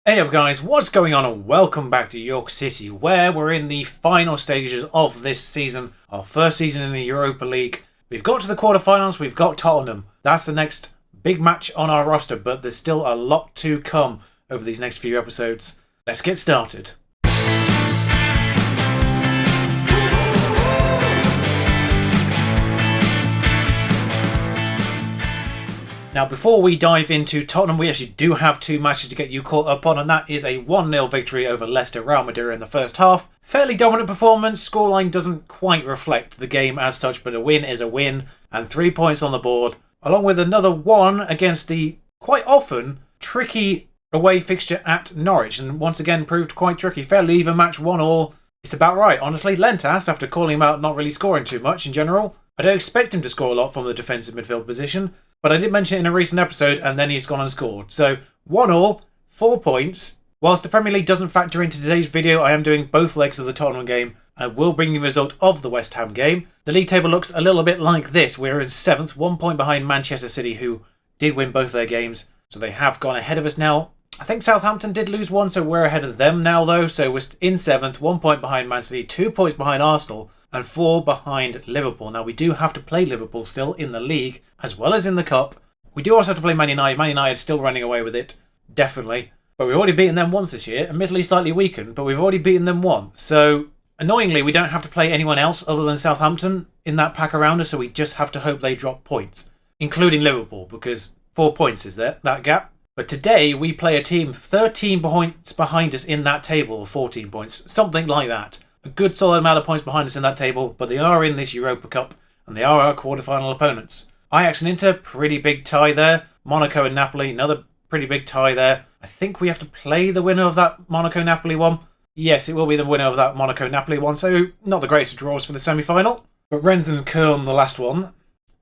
Hey up guys, what's going on and welcome back to York City, where we're in the final stages of this season, our first season in the Europa League. We've got to the quarterfinals, we've got Tottenham. That's the next big match on our roster, but there's still a lot to come over these next few episodes. Let's get started. Now, before we dive into Tottenham, we actually do have two matches to get you caught up on, and that is a 1-0 victory over Leicester Real Madrid in the first half. Fairly dominant performance, scoreline doesn't quite reflect the game as such, but a win is a win, and 3 points on the board, along with another one against the quite often tricky away fixture at Norwich, and once again proved quite tricky. Fairly even match, 1-1. It's about right, honestly. Lentas, after calling him out not really scoring too much in general, I don't expect him to score a lot from the defensive midfield position. But I did mention it in a recent episode, and then he's gone and scored. So, 1-1, 4 points. Whilst the Premier League doesn't factor into today's video, I am doing both legs of the Tottenham game. I will bring you the result of the West Ham game. The league table looks a little bit like this. We're in 7th, 1 point behind Manchester City, who did win both their games. So they have gone ahead of us now. I think Southampton did lose one, so we're ahead of them now, though. So we're in 7th, 1 point behind Man City, 2 points behind Arsenal, and 4 behind Liverpool. Now, we do have to play Liverpool still in the league, as well as in the Cup. We do also have to play Man United. Man United still running away with it, definitely. But we've already beaten them once this year, admittedly slightly weakened, but we've already beaten them once. So, annoyingly, we don't have to play anyone else other than Southampton in that pack around us, so we just have to hope they drop points, including Liverpool, because 4 points is there, that gap. But today, we play a team 13 points behind us in that table, or 14 points, something like that. A good solid amount of points behind us in that table, but they are in this Europa Cup, and they are our quarterfinal opponents. Ajax and Inter, pretty big tie there. Monaco and Napoli, another pretty big tie there. I think we have to play the winner of that Monaco-Napoli one. Yes, it will be the winner of that Monaco-Napoli one, so not the greatest of draws for the semi-final. But Rennes and Köln, the last one.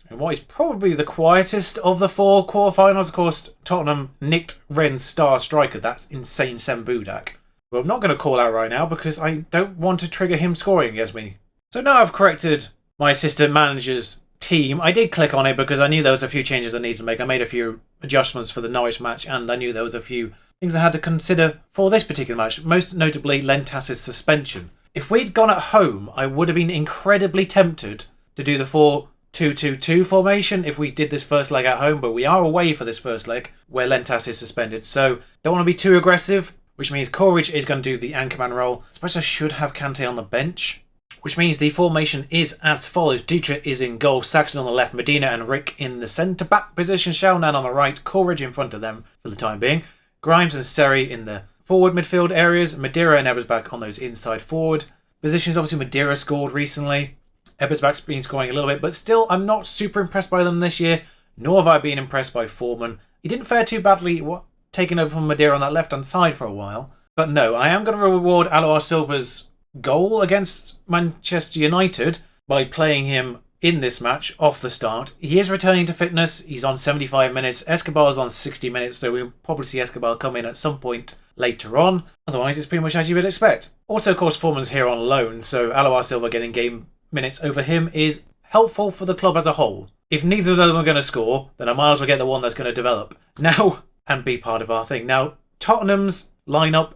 And what is probably the quietest of the 4 quarterfinals, of course, Tottenham nicked Rennes' star striker. That's insane Sam Budak. Well, I'm not going to call out right now because I don't want to trigger him scoring against me. So now I've corrected my assistant manager's team. I did click on it because I knew there was a few changes I needed to make. I made a few adjustments for the Norwich match, and I knew there was a few things I had to consider for this particular match, most notably Lentas' suspension. If we'd gone at home, I would have been incredibly tempted to do the 4-2-2-2 formation if we did this first leg at home, but we are away for this first leg where Lentas is suspended, so don't want to be too aggressive, which means Courage is going to do the anchorman role. I suppose I should have Kante on the bench, which means the formation is as follows. Dietrich is in goal, Saxon on the left, Medina and Rick in the centre-back position, Shalnan on the right, Coleridge in front of them for the time being, Grimes and Seri in the forward midfield areas, Madeira and Ebersbach on those inside forward positions. Obviously Madeira scored recently, Ebersbach's been scoring a little bit, but still I'm not super impressed by them this year, nor have I been impressed by Foreman. He didn't fare too badly taking over from Madeira on that left-hand side for a while, but no, I am going to reward Alois Silva's goal against Manchester United by playing him in this match off the start. He is returning to fitness. He's on 75 minutes. Escobar's on 60 minutes, so we'll probably see Escobar come in at some point later on. Otherwise, it's pretty much as you would expect. Also, of course, Foreman's here on loan, so Alois Silva getting game minutes over him is helpful for the club as a whole. If neither of them are going to score, then I might as well get the one that's going to develop now and be part of our thing. Now, Tottenham's lineup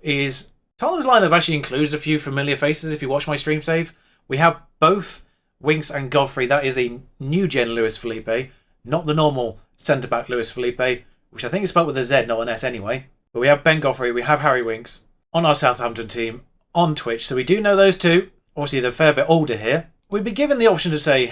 actually includes a few familiar faces if you watch my stream save. We have both Winks and Godfrey. That is a new-gen Luis Felipe, not the normal centre-back Luis Felipe, which I think is spelled with a Z, not an S anyway. But we have Ben Godfrey, we have Harry Winks on our Southampton team on Twitch, so we do know those two. Obviously, they're a fair bit older here. We've been given the option to say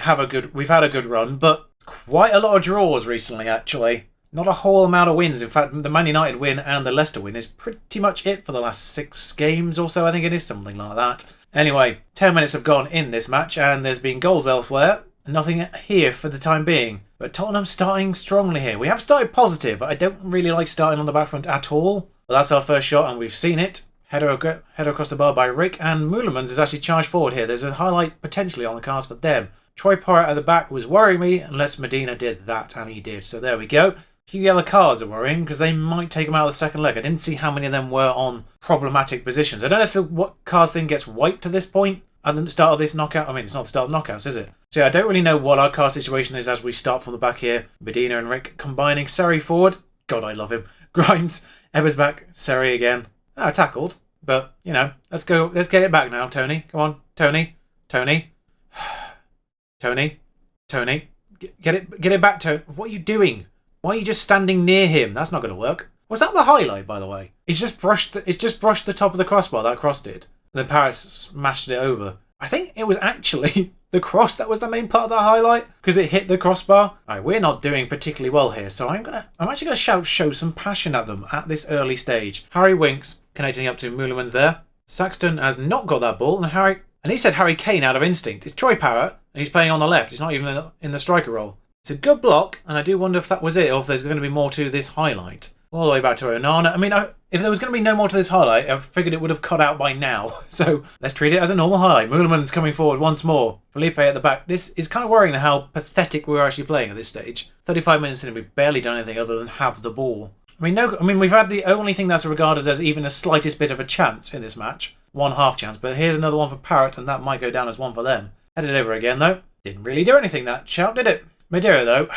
we've had a good run, but quite a lot of draws recently, actually. Not a whole amount of wins. In fact, the Man United win and the Leicester win is pretty much it for the last 6 games or so. I think it is something like that. Anyway, 10 minutes have gone in this match and there's been goals elsewhere. Nothing here for the time being. But Tottenham starting strongly here. We have started positive. I don't really like starting on the back front at all. But that's our first shot and we've seen it. Header across the bar by Rick, and Meulemans is actually charged forward here. There's a highlight potentially on the cards for them. Troy Porrat at the back was worrying me unless Medina did that, and he did. So there we go. A few yellow cards are worrying because they might take them out of the second leg. I didn't see how many of them were on problematic positions. I don't know if the cards thing gets wiped to this point at the start of this knockout. I mean, it's not the start of knockouts, is it? So yeah, I don't really know what our card situation is as we start from the back here. Medina and Rick combining. Seri forward. God, I love him. Grimes, Ebersbach, Seri again. Ah, tackled. But, you know, let's go. Let's get it back now, Tony. Come on, Tony. Tony. Tony. Tony. Get it back, Tony. What are you doing? Why are you just standing near him? That's not going to work. Was that the highlight, by the way? It's just brushed the top of the crossbar, that cross did. And then Paris smashed it over. I think it was actually the cross that was the main part of that highlight, because it hit the crossbar. Alright, we're not doing particularly well here, so I'm actually gonna show some passion at them at this early stage. Harry Winks connecting up to Meulemans there. Saxton has not got that ball, and he said Harry Kane out of instinct. It's Troy Parrott, and he's playing on the left. He's not even in the striker role. It's a good block, and I do wonder if that was it, or if there's going to be more to this highlight. All the way back to Onana. I mean, if there was going to be no more to this highlight, I figured it would have cut out by now. So let's treat it as a normal highlight. Meulemans coming forward once more. Felipe at the back. This is kind of worrying how pathetic we're actually playing at this stage. 35 minutes in, we've barely done anything other than have the ball. I mean, we've had the only thing that's regarded as even the slightest bit of a chance in this match. 1/2 chance, but here's another one for Parrott, and that might go down as one for them. Headed over again, though. Didn't really do anything, that shout, did it? Madeira, though.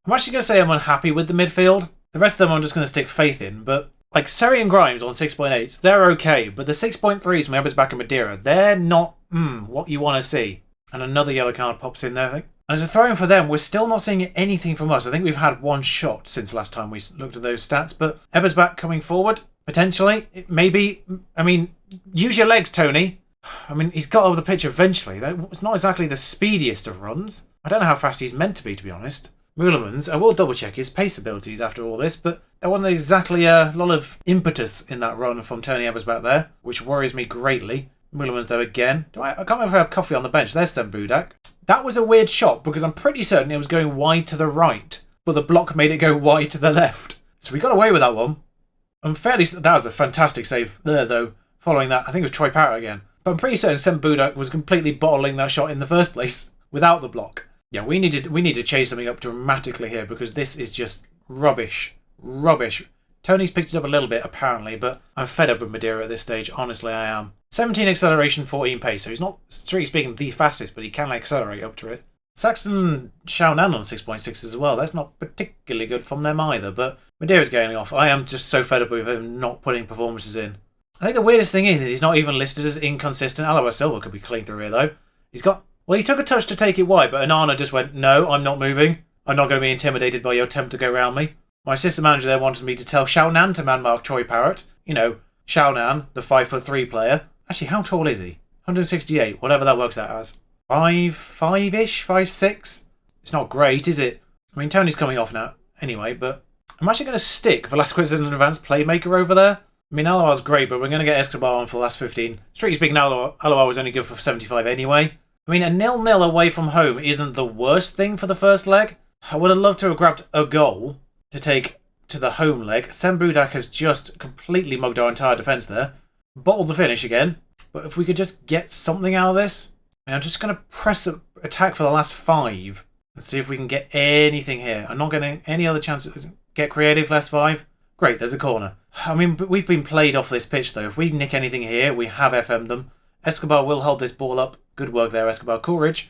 I'm actually going to say I'm unhappy with the midfield. The rest of them I'm just going to stick faith in, but like Seri and Grimes on 6.8s, they're okay, but the 6.3s from Ebersbach and Madeira, they're not what you want to see. And another yellow card pops in there, I think. And as a throw-in for them, we're still not seeing anything from us. I think we've had one shot since last time we looked at those stats, but Ebersbach coming forward, potentially, maybe, I mean, use your legs, Tony. I mean, he's got over the pitch eventually. It's not exactly the speediest of runs. I don't know how fast he's meant to be honest. Meulemans, I will double check his pace abilities after all this, but there wasn't exactly a lot of impetus in that run from Tony Ebersbach there, which worries me greatly. Meulemans though again. I can't remember if I have coffee on the bench. There's Sten Budak. That was a weird shot because I'm pretty certain it was going wide to the right, but the block made it go wide to the left. So we got away with that one. That was a fantastic save there though. Following that, I think it was Troy Parrott again. But I'm pretty certain Sten Budak was completely bottling that shot in the first place without the block. Yeah, we need to change something up dramatically here because this is just rubbish. Rubbish. Tony's picked it up a little bit, apparently, but I'm fed up with Madeira at this stage. Honestly, I am. 17 acceleration, 14 pace, so he's not, strictly speaking, the fastest, but he can accelerate up to it. Saxon Xiaonan on 6.6 as well. That's not particularly good from them either, but Madeira's going off. I am just so fed up with him not putting performances in. I think the weirdest thing is that he's not even listed as inconsistent. Alaba Silva could be clean through here, though. Well, he took a touch to take it wide, but Onana just went, no, I'm not moving. I'm not going to be intimidated by your attempt to go around me. My assistant manager there wanted me to tell Xiaonan to man-mark Troy Parrott. You know, Xiaonan, the 5'3" player. Actually, how tall is he? 168, whatever that works out as. 5'5"-ish? 5'6"? It's not great, is it? I mean, Tony's coming off now anyway, but I'm actually going to stick Velasquez as an advanced playmaker over there. I mean, Aloa's great, but we're going to get Escobar on for the last 15. Strictly speaking, Aloa was only good for 75 anyway. I mean, a 0-0 away from home isn't the worst thing for the first leg. I would have loved to have grabbed a goal to take to the home leg. Sten Budak has just completely mugged our entire defence there. Bottled the finish again. But if we could just get something out of this. I mean, I'm just going to press attack for the last 5 and see if we can get anything here. I'm not getting any other chance to get creative, last 5. Great, there's a corner. I mean, we've been played off this pitch though. If we nick anything here, we have FM'd them. Escobar will hold this ball up. Good work there, Escobar. Courage,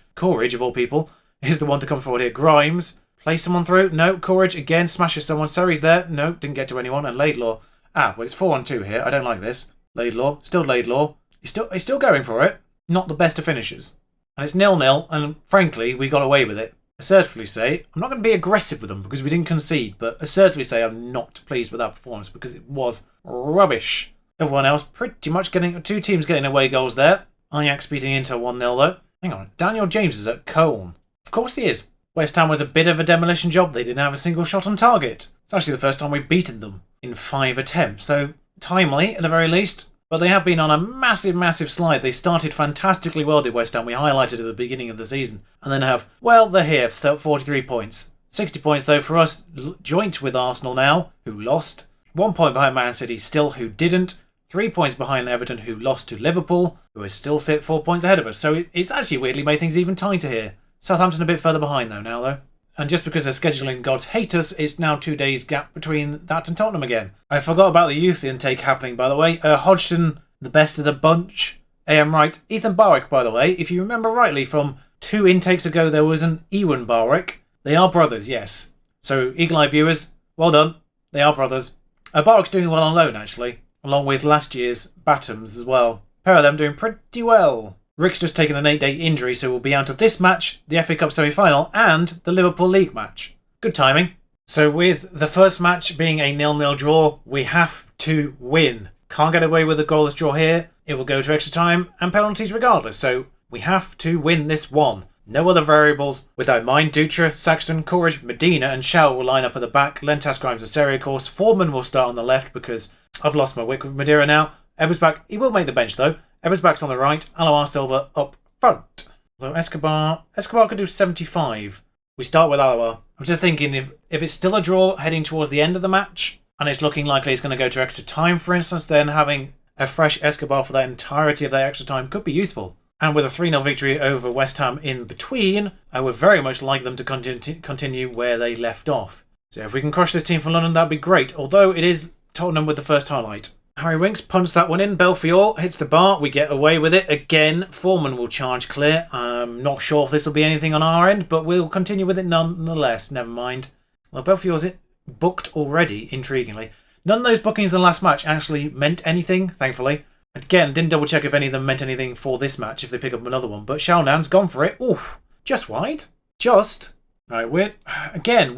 of all people, is the one to come forward here. Grimes, play someone through. No, Courage again smashes someone. Seri's there. No, didn't get to anyone. And Laidlaw. Well, it's 4-on-2 here. I don't like this. Laidlaw, still Laidlaw. He's still going for it. Not the best of finishers. And it's 0-0, and frankly, we got away with it. Assertively say, I'm not going to be aggressive with them because we didn't concede, but assertively say I'm not pleased with that performance because it was rubbish. Everyone else pretty much getting 2 teams getting away goals there. Ajax beating into 1-0 though. Hang on, Daniel James is at Cologne. Of course he is. West Ham was a bit of a demolition job. They didn't have a single shot on target. It's actually the first time we've beaten them in 5 attempts. So timely at the very least. But they have been on a massive slide. They started fantastically well, did West Ham. We highlighted at the beginning of the season. And then have, well, they're here, 43 points. 60 points though for us, joint with Arsenal now, who lost. 1 point behind Man City still, who didn't. 3 points behind Everton, who lost to Liverpool, who is still 4 points ahead of us. So it's actually weirdly made things even tighter here. Southampton a bit further behind though. And just because their scheduling gods hate us, it's now 2 days gap between that and Tottenham again. I forgot about the youth intake happening, by the way. Hodgson, the best of the bunch. AM Wright. Ethan Barwick, by the way. If you remember rightly, from 2 intakes ago, there was an Ewan Barwick. They are brothers, yes. So, Eagle Eye viewers, well done. They are brothers. Barwick's doing well on loan, actually, along with last year's Batums as well. A pair of them doing pretty well. Rick's just taken an 8-day injury, so we'll be out of this match, the FA Cup semi-final, and the Liverpool League match. Good timing. So with the first match being a 0-0 draw, we have to win. Can't get away with a goalless draw here. It will go to extra time and penalties regardless, so we have to win this one. No other variables. With that in mind, Dutra, Saxton, Courage, Medina and Shaw will line up at the back. Lentas, Grimes and Seri, of course. Foreman will start on the left because I've lost my wick with Madeira now. Ebersbach, he will make the bench though. Ebersbach's on the right. Alois Silva up front. Although Escobar could do 75. We start with Alois. I'm just thinking if it's still a draw heading towards the end of the match and it's looking likely it's going to go to extra time, for instance, then having a fresh Escobar for the entirety of that extra time could be useful. And with a 3-0 victory over West Ham in between, I would very much like them to continue where they left off. So if we can crush this team from London, that'd be great. Although it is Tottenham with the first highlight. Harry Winks punts that one in. Belfior hits the bar. We get away with it. Again, Foreman will charge clear. I'm not sure if this will be anything on our end, but we'll continue with it nonetheless. Never mind. Well, Belfior's booked already, intriguingly. None of those bookings in the last match actually meant anything, thankfully. Again, didn't double check if any of them meant anything for this match if they pick up another one, but Shaunan's gone for it. Oof, just wide. Just. Right, we're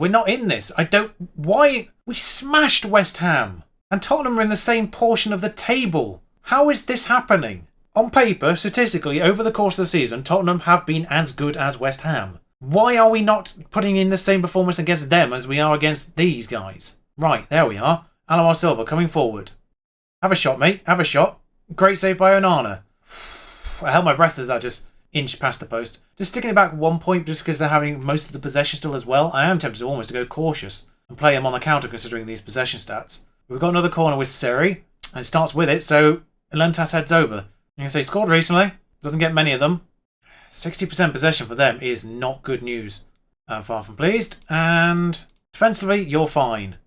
not in this. Why? We smashed West Ham. And Tottenham are in the same portion of the table. How is this happening? On paper, statistically, over the course of the season, Tottenham have been as good as West Ham. Why are we not putting in the same performance against them as we are against these guys? Right, there we are. Alois Silva coming forward. Have a shot, mate. Have a shot. Great save by Onana. I held my breath as I just inched past the post. Just sticking it back 1 point just because they're having most of the possession still as well. I am tempted almost to go cautious and play him on the counter considering these possession stats. We've got another corner with Seri, and it starts with it, so Lentas heads over. You can say scored recently, doesn't get many of them. 60% possession for them is not good news. Far from pleased, and defensively, you're fine.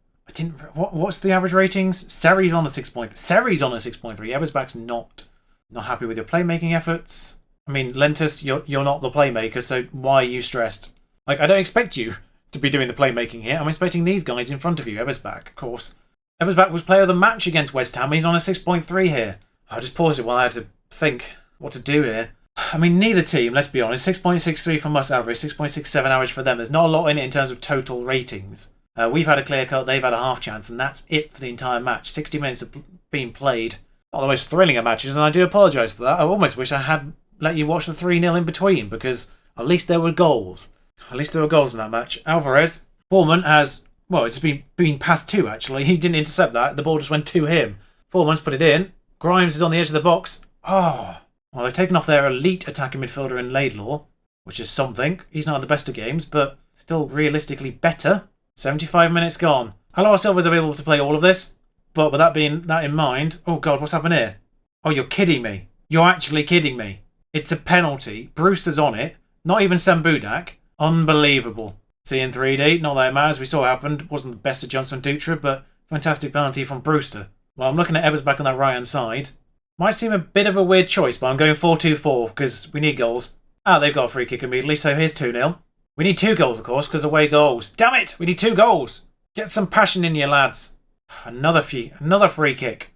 What's the average ratings? Seri's on a 6.3. Ebersbach's not happy with your playmaking efforts. I mean, Lentas, you're not the playmaker, so why are you stressed? Like, I don't expect you to be doing the playmaking here. I'm expecting these guys in front of you. Ebersbach, of course. Ebersbach was player of the match against West Ham. He's on a 6.3 here. I just paused it while I had to think what to do here. I mean, neither team, let's be honest. 6.63 for us average, 6.67 average for them. There's not a lot in it in terms of total ratings. We've had a clear cut, they've had a half chance, and that's it for the entire match. 60 minutes have been played. Not the most thrilling of matches, and I do apologise for that. I almost wish I had let you watch the 3-0 in between, because at least there were goals. At least there were goals in that match. Alvarez, Foreman has... Well, it's been path 2, actually. He didn't intercept that. The ball just went to him. Foreman's put it in. Grimes is on the edge of the box. Oh. Well, they've taken off their elite attacking midfielder in Laidlaw, which is something. He's not the best of games, but still realistically better. 75 minutes gone. Alois Silva's available to play all of this, but with that in mind... Oh, God, what's happened here? Oh, you're kidding me. You're actually kidding me. It's a penalty. Brewster's on it. Not even Sam Budak. Unbelievable. See in 3D, not that it matters, we saw what happened. Wasn't the best of Johnson Dutra, but fantastic penalty from Brewster. Well, I'm looking at Ebersbach on that right hand side. Might seem a bit of a weird choice, but I'm going 4-2-4 because we need goals. Ah, they've got a free kick immediately, so here's 2-0. We need 2 goals, of course, because away goals. Damn it! We need 2 goals! Get some passion in you, lads. Another free kick.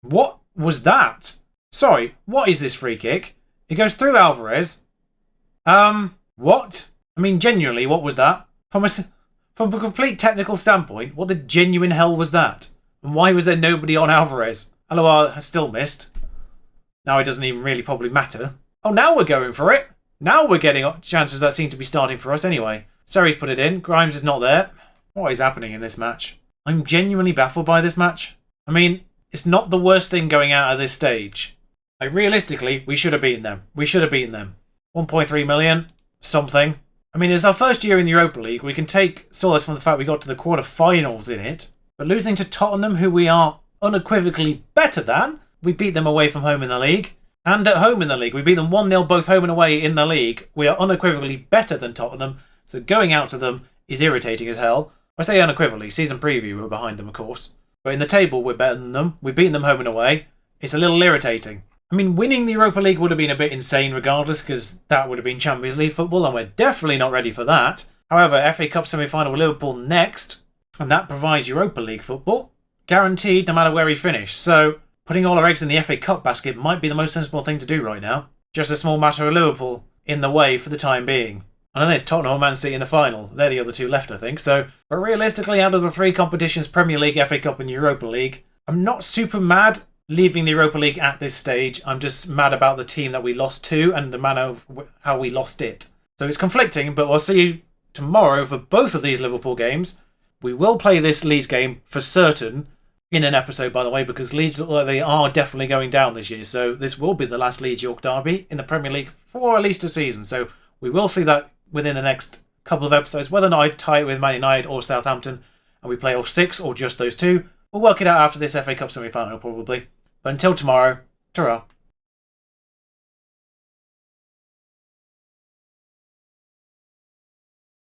What was that? Sorry, what is this free kick? It goes through Alvarez. What? I mean, genuinely, what was that? From a complete technical standpoint, what the genuine hell was that? And why was there nobody on Alvarez? Alois has still missed. Now it doesn't even really probably matter. Oh, now we're going for it. Now we're getting chances that seem to be starting for us anyway. Seri's put it in. Grimes is not there. What is happening in this match? I'm genuinely baffled by this match. I mean, it's not the worst thing going out of this stage. Like, realistically, we should have beaten them. 1.3 million. Something. I mean, it's our first year in the Europa League. We can take solace from the fact we got to the quarter-finals in it. But losing to Tottenham, who we are unequivocally better than, we beat them away from home in the league. And at home in the league, we beat them 1-0 both home and away in the league. We are unequivocally better than Tottenham. So going out to them is irritating as hell. I say unequivocally. Season preview, we're behind them, of course. But in the table, we're better than them. We've beaten them home and away. It's a little irritating. I mean, winning the Europa League would have been a bit insane regardless, because that would have been Champions League football, and we're definitely not ready for that. However, FA Cup semi-final with Liverpool next. And that provides Europa League football, guaranteed no matter where we finish. So putting all our eggs in the FA Cup basket might be the most sensible thing to do right now. Just a small matter of Liverpool in the way for the time being. And then there's Tottenham and Man City in the final. They're the other two left, I think. But realistically, out of the three competitions, Premier League, FA Cup and Europa League, I'm not super mad leaving the Europa League at this stage. I'm just mad about the team that we lost to and the manner of how we lost it. So it's conflicting, but we'll see you tomorrow for both of these Liverpool games. We will play this Leeds game for certain in an episode, by the way, because Leeds look like they are definitely going down this year. So this will be the last Leeds-York derby in the Premier League for at least a season. So we will see that within the next couple of episodes. Whether or not I tie it with Man United or Southampton and we play all six or just those two, we'll work it out after this FA Cup semi-final probably. But until tomorrow, ta-ra.